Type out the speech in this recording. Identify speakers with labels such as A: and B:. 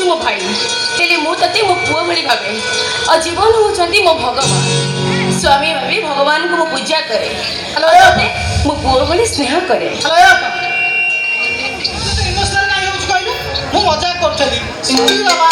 A: हूँ मो भाई तेरे मु ते मो पुओ भली भावे और जीवन होचंती मो भगवान स्वामी भावी भगवान को मो पूजा करे तते मो पुओ भली स्नेह करे
B: इमोशनल काहे होछ कहलु मु मजाक करथली सॉरी बाबा